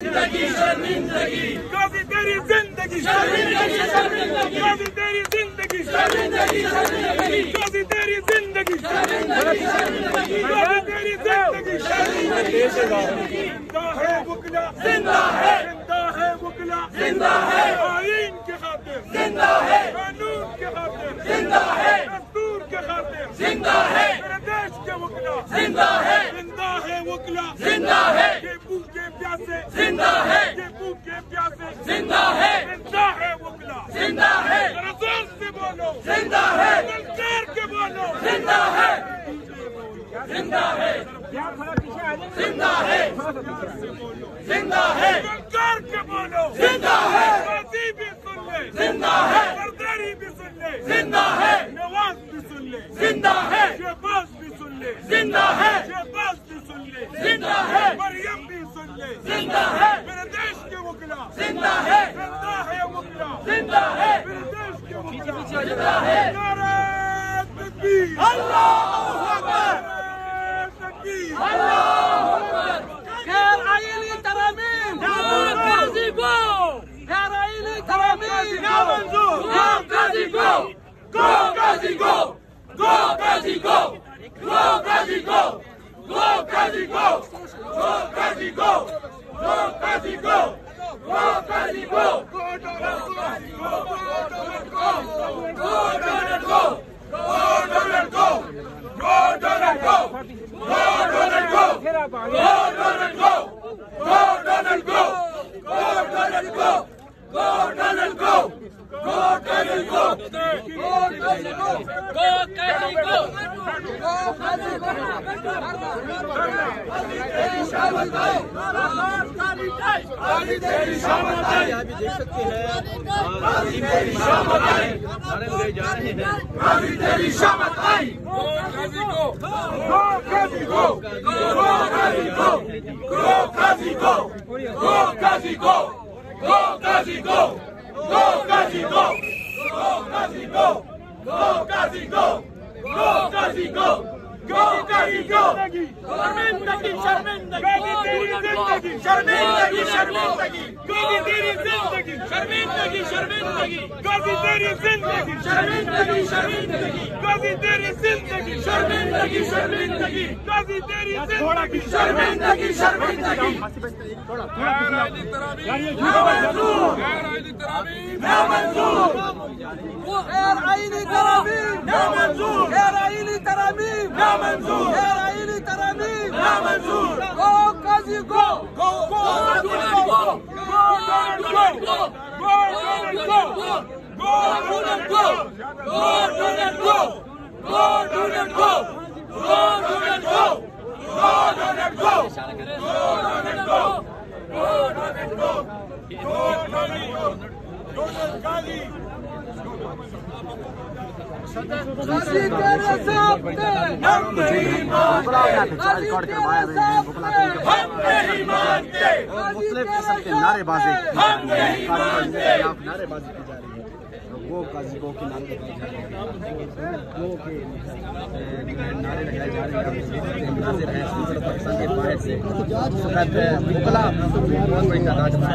شرمندگی غازی تیری زندگی شرمندگی شرمندگی غازی تیری زندگی شرمندگی شرمندگی غازی تیری زندگی شرمندگی شرمندگی غازی تیری زندگی شرمندگی زندہ ہے وکلا زندہ ہے زندہ ہے وکلا زندہ ہے آئین کے خاطر زندہ ہے قانون کے خاطر زندہ ہے دستور کے خاطر زندہ ہے میرے دیش کے وکلا زندہ ہے زندہ ہے وکلا زندہ ہے یہ بھوکے پیاسے زندہ ہے یہ بھوکے پیاسے زندہ ہے زندہ ہے وکلا زندہ ہے ذرا زور سے بولو زندہ ہے مل کر کے بولو زندہ ہے زندہ ہے زندہ ہے زندہ ہے مل کر کے بولو زندہ ہے غازی بھی سن لے زندہ ہے سرداری بھی سن لے زندہ ہے نواز بھی سن لے زندہ ہے شہباز بھی سن لے زندہ ہے شہباز بھی سن لے زندہ ہے مریم بھی سن لے زندہ ہے میرے دیش کے وکلا زندہ ہے زندہ ہے وکلا زندہ ہے میرے دیش کے وکلا زندہ ہے نعرہ تکبیر اللہ اکبر نعرہ تکبیر اللہ اکبر غیر آئینی ترامیم غازی کو غیر آئینی ترامیم نامنظور گو غازی گو گو غازی گو گو غازی گو گو غازی گو گو غازی گو گو غازی گو گو غازی گو گو غازی گو گو ڈونلڈ گو گو ڈونلڈ گو گو ڈونلڈ گو گو ڈونلڈ گو گو ڈونلڈ گو گو ڈونلڈ گو گو ڈونلڈ گو گو ڈونلڈ گو گو ڈونلڈ گو گو ڈونلڈ گو گو غازی کو غازی تیری شامت آئی آپ دیکھ سکتے ہیں غازی تیری شامت آئی نعرے لگائے جا رہے ہیں غازی تیری شامت آئی گو غازی کو گو غازی گو گو غازی گو گو غازی گو گو غازی گو گو غازی گو گو غازی گو گو غازی گو گو غازی گو گو غازی گو گو غازی گو شرمندگی شرمندگی غازی تیری زندگی شرمندگی شرمندگی غازی تیری زندگی شرمندگی شرمندگی غازی تیری زندگی شرمندگی شرمندگی غازی تیری زندگی شرمندگی شرمندگی غازی تیری زندگی شرمندگی شرمندگی نامنظور نامنظور غیر آئینی ترامیم نامنظور غیر آئینی ترامیم نامنظور غیر آئینی ترامیم نامنظور گو غازی کو گو ڈونلڈ گو گو ڈونلڈ گو گو ڈونلڈ گو گو ڈونلڈ گو گو ڈونلڈ گو گو ڈونلڈ گو گو ڈونلڈ گو گو ڈونلڈ گو گو ڈونلڈ گو گو ڈونلڈ گو گو ڈونلڈ گو غازی تیرے ساتھ تھے ہم نہیں مانتے غازی تیرے ساتھ تھے ہم نہیں مانتے مختلف قسم کے نعرے بازی ہم نہیں مانتے نعرے بازی کی جا رہی ہے وہ غازی گو کے نعرے لگائے جا رہے ہیں گو کے نعرے لگائے جا رہے ہیں مناظر ہیں پاکستان کے باہر سے وکلا بہت بڑی تعداد میں